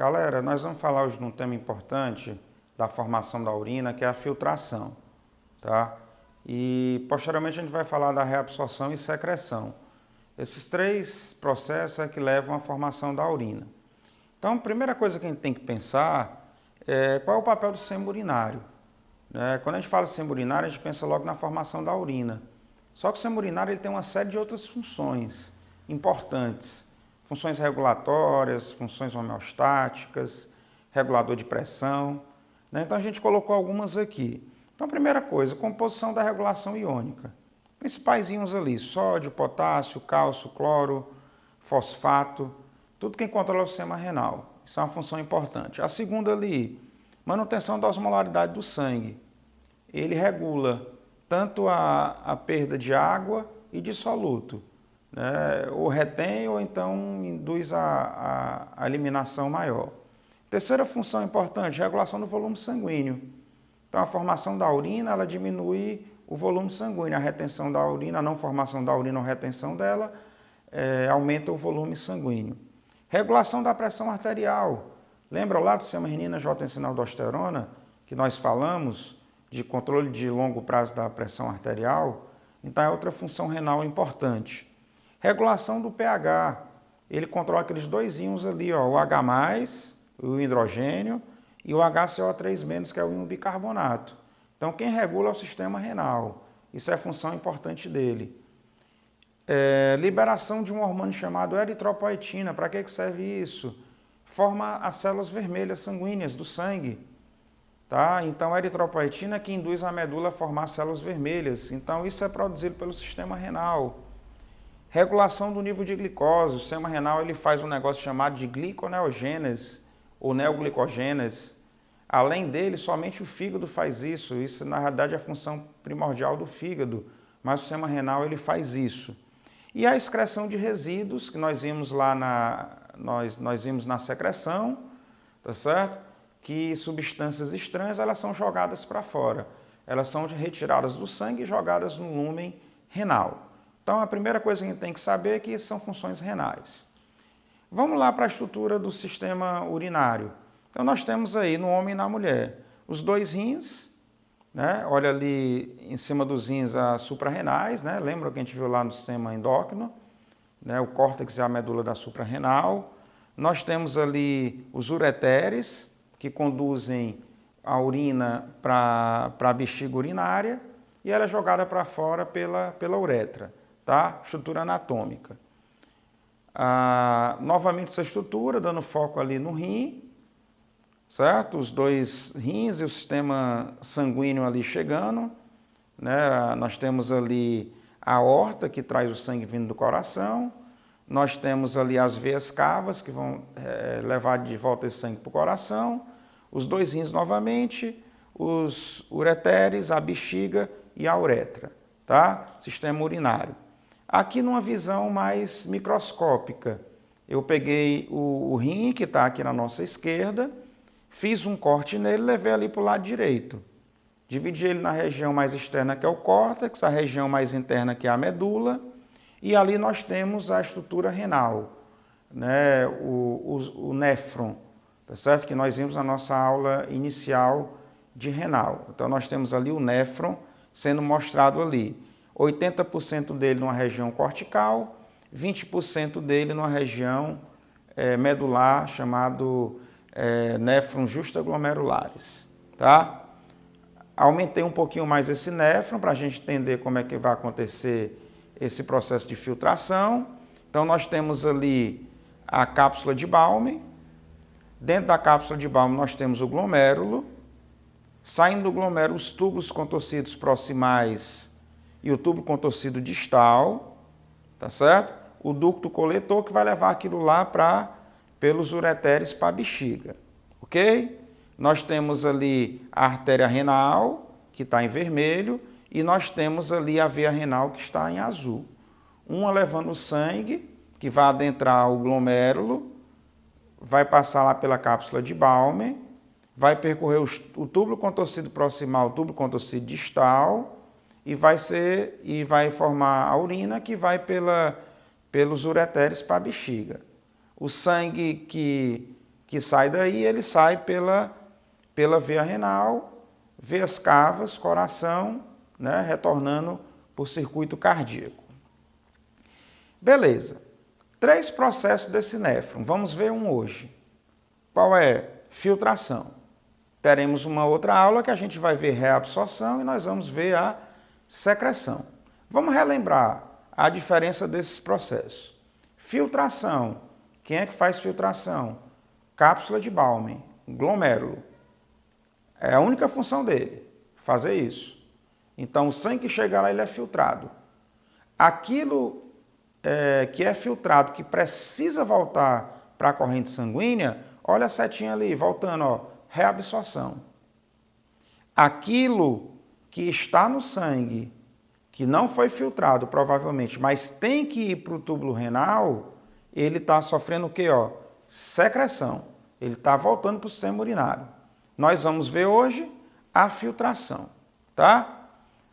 Galera, nós vamos falar hoje de um tema importante da formação da urina, que é a filtração, tá? E posteriormente a gente vai falar da reabsorção e secreção. Esses três processos é que levam à formação da urina. Então, a primeira coisa que a gente tem que pensar é qual é o papel do sistema urinário. Quando a gente fala sistema urinário, a gente pensa logo na formação da urina. Só que o sistema urinário ele tem uma série de outras funções importantes. Funções regulatórias, funções homeostáticas, regulador de pressão. Então, a gente colocou algumas aqui. Então, primeira coisa, composição da regulação iônica. Principais íons ali, sódio, potássio, cálcio, cloro, fosfato, tudo que controla o sistema renal. Isso é uma função importante. A segunda ali, manutenção da osmolaridade do sangue. Ele regula tanto a perda de água e de soluto. Ou retém ou então induz a eliminação maior. Terceira função importante, regulação do volume sanguíneo. Então, a formação da urina, ela diminui o volume sanguíneo. A retenção da urina, a não formação da urina ou retenção dela, aumenta o volume sanguíneo. Regulação da pressão arterial. Lembra lá do sistema renina-angiotensina-aldosterona, que nós falamos de controle de longo prazo da pressão arterial? Então, é outra função renal importante. Regulação do pH. Ele controla aqueles dois íons ali, ó, o H+, o hidrogênio, e o HCO3-, que é o íon bicarbonato. Então, quem regula é o sistema renal. Isso é função importante dele. Liberação de um hormônio chamado eritropoetina. Para que serve isso? Forma as células vermelhas sanguíneas do sangue. Tá? Então, a eritropoetina é que induz a medula a formar células vermelhas. Então, isso é produzido pelo sistema renal. Regulação do nível de glicose. O sistema renal ele faz um negócio chamado de gliconeogênese ou neoglicogênese. Além dele, somente o fígado faz isso. Isso, na realidade, é a função primordial do fígado, mas o sistema renal ele faz isso. E a excreção de resíduos, que nós vimos lá nós vimos na secreção, tá certo? Que substâncias estranhas elas são jogadas para fora. Elas são retiradas do sangue e jogadas no lúmen renal. Então, a primeira coisa que a gente tem que saber é que são funções renais. Vamos lá para a estrutura do sistema urinário. Então, nós temos aí no homem e na mulher os dois rins, olha ali em cima dos rins as suprarrenais, lembra que a gente viu lá no sistema endócrino, o córtex e a medula da suprarrenal. Nós temos ali os ureteres, que conduzem a urina para a bexiga urinária e ela é jogada para fora pela uretra, tá? Estrutura anatômica. Novamente essa estrutura, dando foco ali no rim, certo? Os dois rins e o sistema sanguíneo ali chegando, Nós temos ali a aorta, que traz o sangue vindo do coração, nós temos ali as veias cavas, que vão levar de volta esse sangue para o coração, os dois rins novamente, os ureteres, a bexiga e a uretra, tá? Sistema urinário. Aqui numa visão mais microscópica, eu peguei o rim, que está aqui na nossa esquerda, fiz um corte nele e levei ali para o lado direito. Dividi ele na região mais externa, que é o córtex, a região mais interna, que é a medula, e ali nós temos a estrutura renal, o néfron, tá certo? Que nós vimos na nossa aula inicial de renal. Então, nós temos ali o néfron sendo mostrado ali. 80% dele numa região cortical, 20% dele numa região medular, chamado néfron justaglomerulares, tá? Aumentei um pouquinho mais esse néfron para a gente entender como é que vai acontecer esse processo de filtração. Então, nós temos ali a cápsula de Bowman. Dentro da cápsula de Bowman, nós temos o glomérulo. Saindo do glomérulo, os túbulos contorcidos proximais e o túbulo contorcido distal, tá certo? O ducto coletor que vai levar aquilo lá pelos ureteres para a bexiga, ok? Nós temos ali a artéria renal, que está em vermelho, e nós temos ali a veia renal, que está em azul. Uma levando o sangue, que vai adentrar o glomérulo, vai passar lá pela cápsula de Bowman, vai percorrer o túbulo contorcido proximal, o túbulo contorcido distal, e vai formar a urina, que vai pelos ureteres para a bexiga. O sangue que que sai daí, ele sai pela veia renal, veias cavas, coração, né, retornando por circuito cardíaco. Beleza. 3 processos desse néfron. Vamos ver um hoje. Qual é? Filtração. Teremos uma outra aula que a gente vai ver reabsorção e nós vamos ver a secreção. Vamos relembrar a diferença desses processos. Filtração. Quem é que faz filtração? Cápsula de Bowman, glomérulo. É a única função dele, fazer isso. Então, o sangue que chega lá, ele é filtrado. Aquilo que é filtrado, que precisa voltar para a corrente sanguínea, olha a setinha ali, voltando, ó, reabsorção. Aquilo que está no sangue, que não foi filtrado, provavelmente, mas tem que ir para o túbulo renal, ele está sofrendo o quê? Ó? Secreção. Ele está voltando para o sistema urinário. Nós vamos ver hoje a filtração, tá?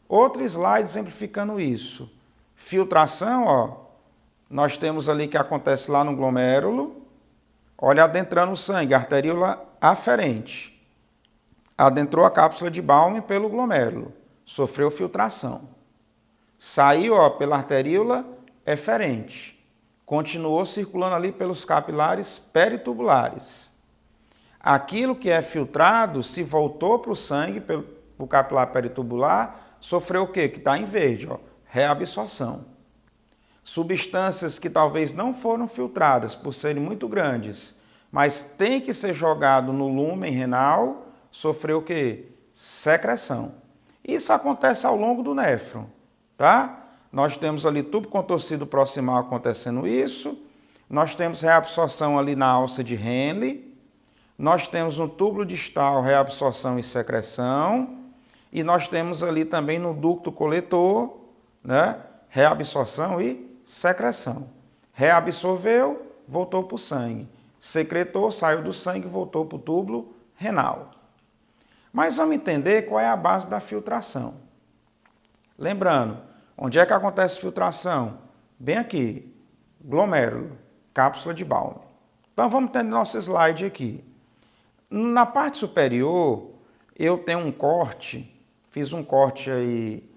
Outro slide exemplificando isso. Filtração, ó, nós temos ali que acontece lá no glomérulo, olha, adentrando o sangue, arteríola aferente. Adentrou a cápsula de Bowman pelo glomérulo, sofreu filtração. Saiu, ó, pela arteríola eferente, continuou circulando ali pelos capilares peritubulares. Aquilo que é filtrado, se voltou para o sangue, pelo capilar peritubular, sofreu o quê? Que está em verde, ó, reabsorção. Substâncias que talvez não foram filtradas por serem muito grandes, mas tem que ser jogado no lúmen renal, sofreu o quê? Secreção. Isso acontece ao longo do néfron, tá? Nós temos ali tubo contorcido proximal acontecendo isso, nós temos reabsorção ali na alça de Henle, nós temos no túbulo distal reabsorção e secreção, e nós temos ali também no ducto coletor, né, reabsorção e secreção. Reabsorveu, voltou para o sangue. Secretou, saiu do sangue, voltou para o túbulo renal. Mas vamos entender qual é a base da filtração. Lembrando, onde é que acontece filtração? Bem aqui, glomérulo, cápsula de Bowman. Então vamos ter nosso slide aqui. Na parte superior, eu tenho um corte, fiz um corte aí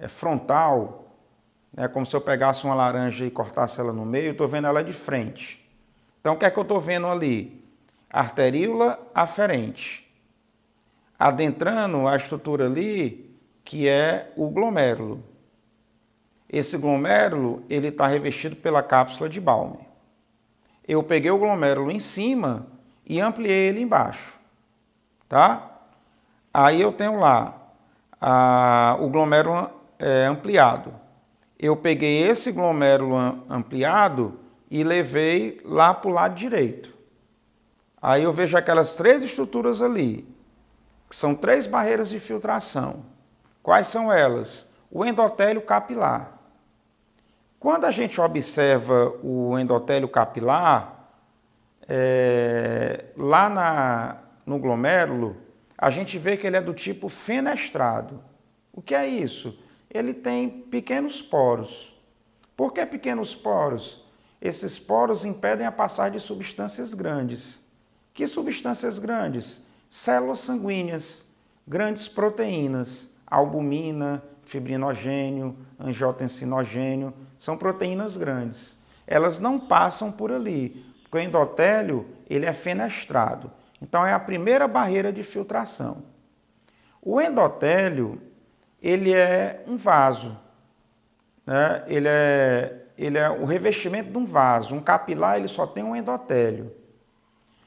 frontal, né, como se eu pegasse uma laranja e cortasse ela no meio, estou vendo ela de frente. Então o que é que eu estou vendo ali? Arteríola aferente, adentrando a estrutura ali, que é o glomérulo. Esse glomérulo, ele está revestido pela cápsula de Bowman. Eu peguei o glomérulo em cima e ampliei ele embaixo, tá? Aí eu tenho lá o glomérulo ampliado. Eu peguei esse glomérulo ampliado e levei lá para o lado direito. Aí eu vejo aquelas 3 estruturas ali, que são 3 barreiras de filtração. Quais são elas? O endotélio capilar. Quando a gente observa o endotélio capilar, lá no glomérulo, a gente vê que ele é do tipo fenestrado. O que é isso? Ele tem pequenos poros. Por que pequenos poros? Esses poros impedem a passagem de substâncias grandes. Que substâncias grandes? Células sanguíneas, grandes proteínas, albumina, fibrinogênio, angiotensinogênio, são proteínas grandes. Elas não passam por ali, porque o endotélio ele é fenestrado. Então, é a primeira barreira de filtração. O endotélio, ele é um vaso, né? Ele é o revestimento de um vaso. Um capilar, ele só tem um endotélio.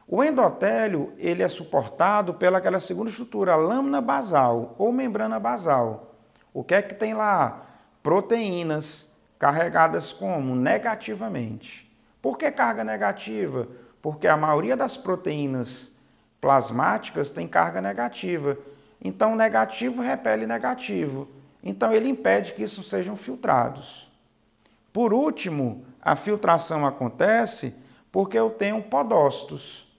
O endotélio, ele é suportado pelaquela segunda estrutura, a lâmina basal ou membrana basal. O que é que tem lá? Proteínas carregadas como? Negativamente. Por que carga negativa? Porque a maioria das proteínas plasmáticas tem carga negativa. Então, negativo repele negativo. Então, ele impede que isso sejam filtrados. Por último, a filtração acontece porque eu tenho podócitos.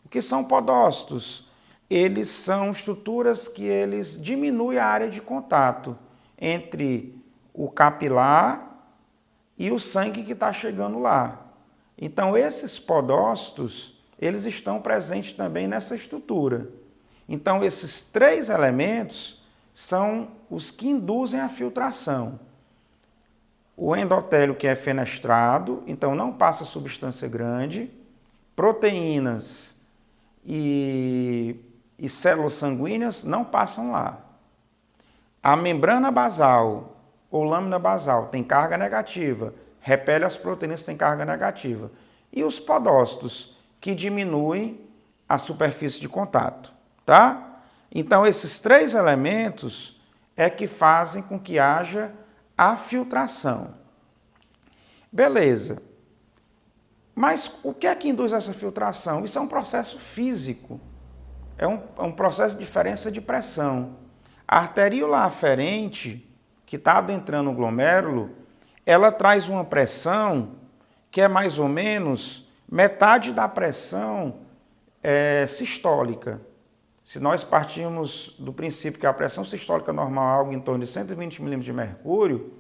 O que são podócitos? Eles são estruturas que eles diminuem a área de contato entre o capilar e o sangue que está chegando lá. Então, esses podócitos, eles estão presentes também nessa estrutura. Então, esses 3 elementos são os que induzem a filtração. O endotélio, que é fenestrado, então não passa substância grande, proteínas e células sanguíneas não passam lá. A membrana basal ou lâmina basal tem carga negativa, repele as proteínas que têm carga negativa. E os podócitos, que diminuem a superfície de contato, tá? Então, esses 3 elementos é que fazem com que haja a filtração. Beleza. Mas o que é que induz essa filtração? Isso é um processo físico. É um processo de diferença de pressão. A arteríola aferente, que está adentrando o glomérulo, ela traz uma pressão que é mais ou menos metade da pressão sistólica. Se nós partirmos do princípio que a pressão sistólica normal é algo em torno de 120 milímetros de mercúrio,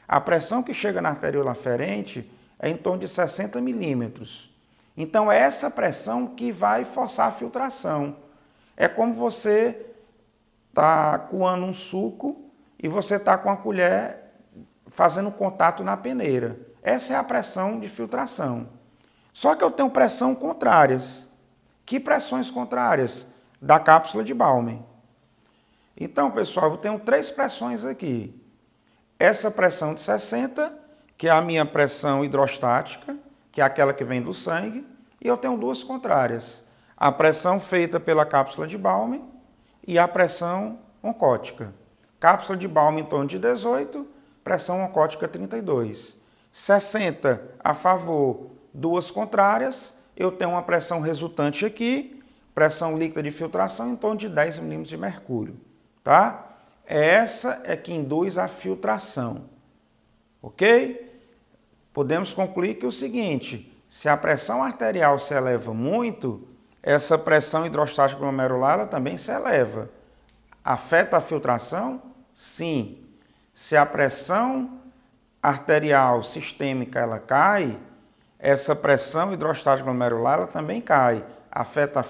a pressão que chega na arteríola aferente é em torno de 60 milímetros. Então, é essa pressão que vai forçar a filtração. É como você está coando um suco e você está com a colher fazendo contato na peneira. Essa é a pressão de filtração. Só que eu tenho pressão contrárias. Que pressões contrárias? Da cápsula de Bowman. Então, pessoal, eu tenho 3 pressões aqui. Essa pressão de 60, que é a minha pressão hidrostática, que é aquela que vem do sangue, e eu tenho 2 contrárias. A pressão feita pela cápsula de Bowman e a pressão oncótica. Cápsula de Bowman em torno de 18, pressão oncótica 32. 60 a favor, 2 contrárias, eu tenho uma pressão resultante aqui, pressão líquida de filtração em torno de 10 milímetros de mercúrio, tá? Essa é que induz a filtração, ok? Podemos concluir que é o seguinte, se a pressão arterial se eleva muito, essa pressão hidrostática glomerular ela também se eleva. Afeta a filtração? Sim. Se a pressão arterial sistêmica ela cai, essa pressão hidrostática glomerular ela também cai. Afeta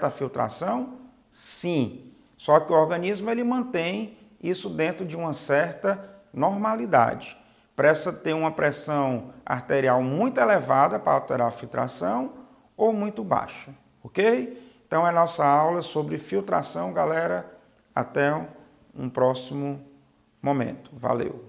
a filtração? Sim. Só que o organismo ele mantém isso dentro de uma certa normalidade. Precisa ter uma pressão arterial muito elevada para alterar a filtração ou muito baixa, ok? Então é nossa aula sobre filtração, galera. Até um próximo momento. Valeu!